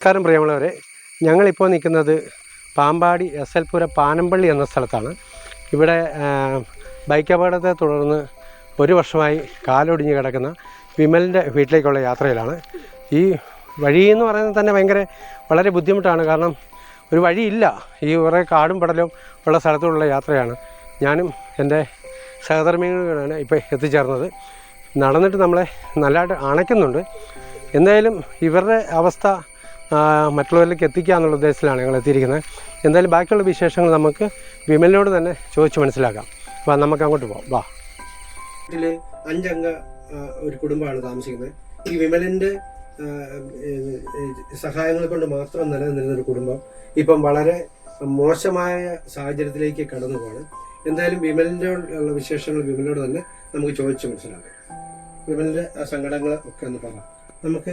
നമസ്കാരം പ്രിയമുള്ളവരെ, ഞങ്ങളിപ്പോൾ നിൽക്കുന്നത് പാമ്പാടി എസ്.എൽ. പാനമ്പള്ളി എന്ന സ്ഥലത്താണ്. ഇവിടെ ബൈക്ക് അപകടത്തെ തുടർന്ന് 1 വർഷമായി കാലൊടിഞ്ഞ് കിടക്കുന്ന വിമലിൻ്റെ വീട്ടിലേക്കുള്ള യാത്രയിലാണ്. ഈ വഴിയെന്ന് പറയുന്നത് തന്നെ വളരെ ബുദ്ധിമുട്ടാണ്. കാരണം ഒരു വഴിയില്ല. ഈ കുറേ കാടും പടലും ഉള്ള സ്ഥലത്തുള്ള യാത്രയാണ്. ഞാനും എൻ്റെ സഹധർമ്മികളാണ് ഇപ്പോൾ എത്തിച്ചേർന്നത്. നടന്നിട്ട് നമ്മളെ നല്ലതായിട്ട് അണയ്ക്കുന്നുണ്ട്. എന്തായാലും ഇവരുടെ അവസ്ഥ മറ്റുള്ളവരിലേക്ക് എത്തിക്കുക എന്നുള്ള ഉദ്ദേശത്തിലാണ് ഞങ്ങൾ എത്തിയിരിക്കുന്നത്. എന്തായാലും ബാക്കിയുള്ള വിശേഷങ്ങൾ നമുക്ക് വിമലിനോട് തന്നെ ചോദിച്ച് മനസ്സിലാക്കാം. അപ്പോൾ നമുക്ക് അങ്ങോട്ട് പോകാം. വാ. വീട്ടിൽ 5 അംഗ ഒരു കുടുംബമാണ് താമസിക്കുന്നത്. ഈ വിമലിൻ്റെ സഹായങ്ങൾ കൊണ്ട് മാത്രം നിലനിന്നിരുന്നൊരു കുടുംബം ഇപ്പം വളരെ മോശമായ സാഹചര്യത്തിലേക്ക് കടന്നു പോവാണ്. എന്തായാലും വിമലിൻ്റെ ഉള്ള വിശേഷങ്ങൾ വിമലിനോട് തന്നെ നമുക്ക് ചോദിച്ച് മനസ്സിലാക്കാം. വിമലിൻ്റെ സങ്കടങ്ങൾ ഒക്കെ ഒന്ന് പറയാം. നമുക്ക്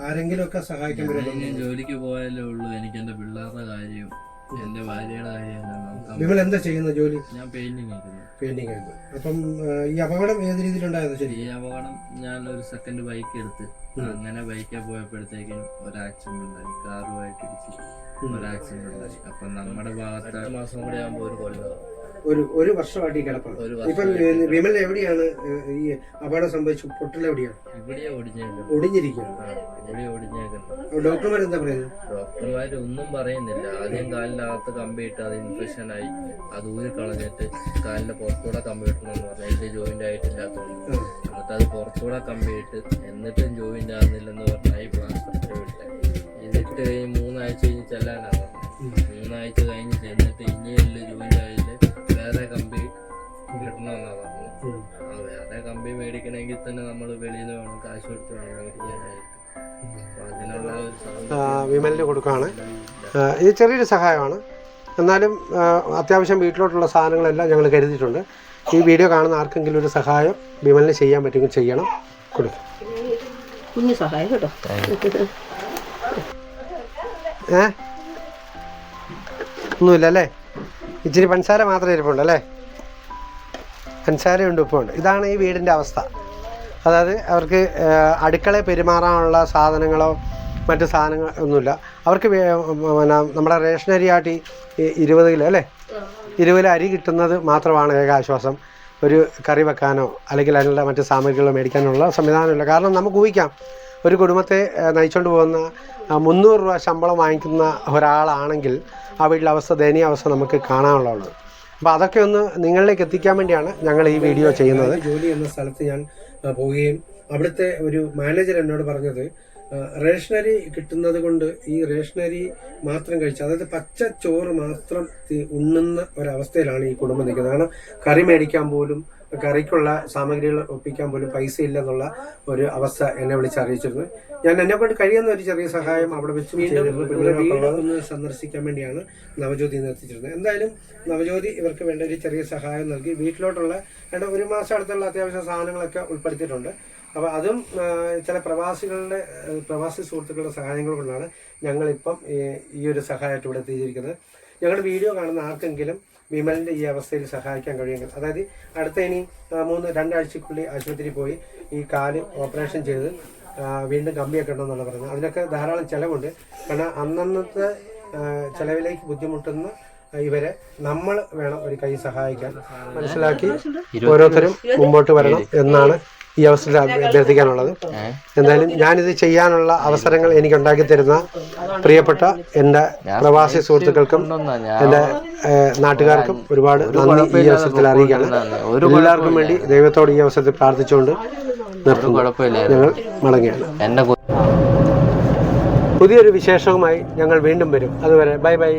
ആരെങ്കിലും ഒക്കെ സഹായിക്കാൻ പറ്റും. ജോലിക്ക് പോയാലേ ഉള്ളൂ. എനിക്ക് എന്റെ പിള്ളേരുടെ കാര്യം, എന്റെ ഭാര്യയുടെ കാര്യം. വിമൽ എന്താ ചെയ്യുന്ന ജോലി? ഞാൻ പെയിന്റിങ് ആയിരുന്നു. അപ്പം ഈ അപകടം ഏത് രീതിയിലുണ്ടായിരുന്നു? ശരി, ഈ അപകടം ഞാൻ ഒരു സെക്കൻഡ് ബൈക്ക് എടുത്ത് അങ്ങനെ ബൈക്കിൽ പോയപ്പോഴത്തേക്കും ഒരു ആക്സിഡന്റ് ഉണ്ടായി. കാറുമായിട്ട് ഇടിച്ച് ഒരു ആക്സിഡന്റ് ഉണ്ടായി. അപ്പൊ നമ്മുടെ ഭാഗത്ത് മാസം കൂടെ ആകുമ്പോൾ ഒരു കൊല്ലം ഒരു വർഷമായിട്ട് ഈ കിടപ്പാണ്. ഇപ്പം വിമൽ എവിടെയാണ് ഈ അപകടം സംഭവിച്ചു? പൊട്ടലെവിടെയാണ്? ഒടിഞ്ഞിരിക്കുകയാണ്. ഡോക്ടർമാർ എന്താ പറയുന്നത്? ഡോക്ടർമാർ ഒന്നും പറയുന്നില്ല. ആദ്യം കാലിനകത്ത് കമ്പിയിട്ട് അത് ഇൻഫെക്ഷൻ ആയി, അത് ഊരി കളഞ്ഞിട്ട് കാലിന്റെ പുറത്തൂടെ കമ്പി ഇട്ടണമെന്ന് പറഞ്ഞു. അതിന്റെ ജോയിന്റ് ആയിട്ടില്ലാത്തതുകൊണ്ട് എന്നിട്ട് അത് പുറത്തൂടെ കമ്പിയിട്ട് എന്നിട്ടും ജോയിന്റ് ആകുന്നില്ലെന്ന് പറഞ്ഞാൽ പ്ലാസ്റ്റർ വിട്ട് ഇതിട്ട് കഴിഞ്ഞ് 3 ആഴ്ച കഴിഞ്ഞ് ചെല്ലാനാണ് പറഞ്ഞത്. 3 ആഴ്ച കഴിഞ്ഞ് ചെന്നിട്ട് ഇനിയല്ല ജോയിന്റ് ആയില്ല, വേറെ കമ്പി കിട്ടണമെന്നാണ് പറഞ്ഞത്. ആ വേറെ കമ്പി മേടിക്കണമെങ്കിൽ തന്നെ നമ്മൾ വെളിയിൽ നിന്ന് വേണം, കാശ് കൊടുത്ത് വേണം മേടിക്കാനായിട്ട്. വിമലിന് കൊടുക്കുകയാണ്. ഇത് ചെറിയൊരു സഹായമാണ്. എന്നാലും അത്യാവശ്യം വീട്ടിലോട്ടുള്ള സാധനങ്ങളെല്ലാം ഞങ്ങൾ കരുതിയിട്ടുണ്ട്. ഈ വീഡിയോ കാണുന്ന ആർക്കെങ്കിലും ഒരു സഹായം വിമലിന് ചെയ്യാൻ പറ്റുമെങ്കിൽ ചെയ്യണം. കൊടുക്കും. കുഞ്ഞു സഹായം കേട്ടോ. ഒന്നുമില്ല അല്ലേ? ഇച്ചിരി പഞ്ചസാര മാത്രമേ ഇരിപ്പുണ്ട് അല്ലേ? പഞ്ചസാരയുണ്ട്, ഉപ്പുണ്ട്. ഇതാണ് ഈ വീടിൻ്റെ അവസ്ഥ. അതായത് അവർക്ക് അടുക്കളയിൽ പെരുമാറാനുള്ള സാധനങ്ങളോ മറ്റു സാധനങ്ങൾ ഒന്നുമില്ല. അവർക്ക് നമ്മുടെ റേഷനരി ആട്ടി 20 കിലോ അല്ലേ, 20 കിലോ അരി കിട്ടുന്നത് മാത്രമാണ് ഏക ആശ്വാസം. ഒരു കറി വെക്കാനോ അല്ലെങ്കിൽ അതിനുള്ള മറ്റ് സാമഗ്രികളോ മേടിക്കാനുള്ള സംവിധാനമില്ല. കാരണം നമുക്ക് ഊഹിക്കാം, ഒരു കുടുംബത്തെ നയിച്ചുകൊണ്ട് പോകുന്ന 300 രൂപ ശമ്പളം വാങ്ങിക്കുന്ന ഒരാളാണെങ്കിൽ ആ വീട്ടിലെ അവസ്ഥ, ദയനീയ അവസ്ഥ നമുക്ക് കാണാനുള്ളത്. അപ്പോൾ അതൊക്കെ ഒന്ന് നിങ്ങളിലേക്ക് എത്തിക്കാൻ വേണ്ടിയാണ് ഞങ്ങൾ ഈ വീഡിയോ ചെയ്യുന്നത്. ജോലി എന്ന സ്ഥലത്ത് ഞാൻ പോവുകയും അവിടുത്തെ ഒരു മാനേജർ എന്നോട് പറഞ്ഞത്, റേഷനരി കിട്ടുന്നത് കൊണ്ട് ഈ റേഷനരി മാത്രം കഴിച്ച്, അതായത് പച്ച ചോറ് മാത്രം ഉണ്ണുന്ന ഒരവസ്ഥയിലാണ് ഈ കുടുംബം നിൽക്കുന്നത്. കാരണം കറി മേടിക്കാൻ പോലും, കറിക്കുള്ള സാമഗ്രികൾ ഒപ്പിക്കാൻ പോലും പൈസ ഇല്ലെന്നുള്ള ഒരു അവസ്ഥ എന്നെ വിളിച്ചറിയിച്ചിരുന്നു. ഞാൻ എന്നെക്കൊണ്ട് കഴിയുന്ന ഒരു ചെറിയ സഹായം അവിടെ വെച്ച് വീട് ഒന്ന് സന്ദർശിക്കാൻ വേണ്ടിയാണ് നവജ്യോതി എത്തിച്ചിരുന്നത്. എന്തായാലും നവജ്യോതി ഇവർക്ക് വേണ്ട ഒരു ചെറിയ സഹായം നൽകി വീട്ടിലോട്ടുള്ള 1 മാസം അടുത്തുള്ള അത്യാവശ്യ സാധനങ്ങളൊക്കെ ഉൾപ്പെടുത്തിയിട്ടുണ്ട്. അപ്പോൾ അതും ചില പ്രവാസി സുഹൃത്തുക്കളുടെ സഹായങ്ങൾ കൊണ്ടാണ് ഞങ്ങളിപ്പം ഈ ഒരു സഹായമായിട്ട് ഇവിടെ എത്തിയിരിക്കുന്നത്. ഞങ്ങളുടെ വീഡിയോ കാണുന്ന ആർക്കെങ്കിലും വിമലിൻ്റെ ഈ അവസ്ഥയിൽ സഹായിക്കാൻ കഴിയുമെങ്കിൽ, അതായത് അടുത്ത ഇനി 2 ആഴ്ചക്കുള്ളിൽ ആശുപത്രിയിൽ പോയി ഈ കാല് ഓപ്പറേഷൻ ചെയ്ത് വീണ്ടും കമ്പിയൊക്കെ ഉണ്ടെന്നുള്ള പറഞ്ഞത്. അതിനൊക്കെ ധാരാളം ചിലവുണ്ട്. കാരണം അന്നന്നത്തെ ചിലവിലേക്ക് ബുദ്ധിമുട്ടുന്ന ഇവരെ നമ്മൾ വേണം ഒരു കൈ സഹായിക്കാൻ. മനസ്സിലാക്കി ഓരോരുത്തരും മുമ്പോട്ട് വരണം എന്നാണ് ഈ അവസരത്തിൽ അഭ്യർത്ഥിക്കാനുള്ളത്. എന്തായാലും ഞാനിത് ചെയ്യാനുള്ള അവസരങ്ങൾ എനിക്ക് ഉണ്ടാക്കി തരുന്ന പ്രിയപ്പെട്ട എൻ്റെ പ്രവാസി സുഹൃത്തുക്കൾക്കും എൻ്റെ നാട്ടുകാർക്കും ഒരുപാട് നന്ദി ഈ അവസരത്തിൽ അറിയിക്കുകയാണ്. എല്ലാവർക്കും വേണ്ടി ദൈവത്തോട് ഈ അവസരത്തിൽ പ്രാർത്ഥിച്ചുകൊണ്ട് ഞങ്ങൾ മടങ്ങുകയാണ്. പുതിയൊരു വിശേഷവുമായി ഞങ്ങൾ വീണ്ടും വരും. അതുവരെ ബൈ ബൈ.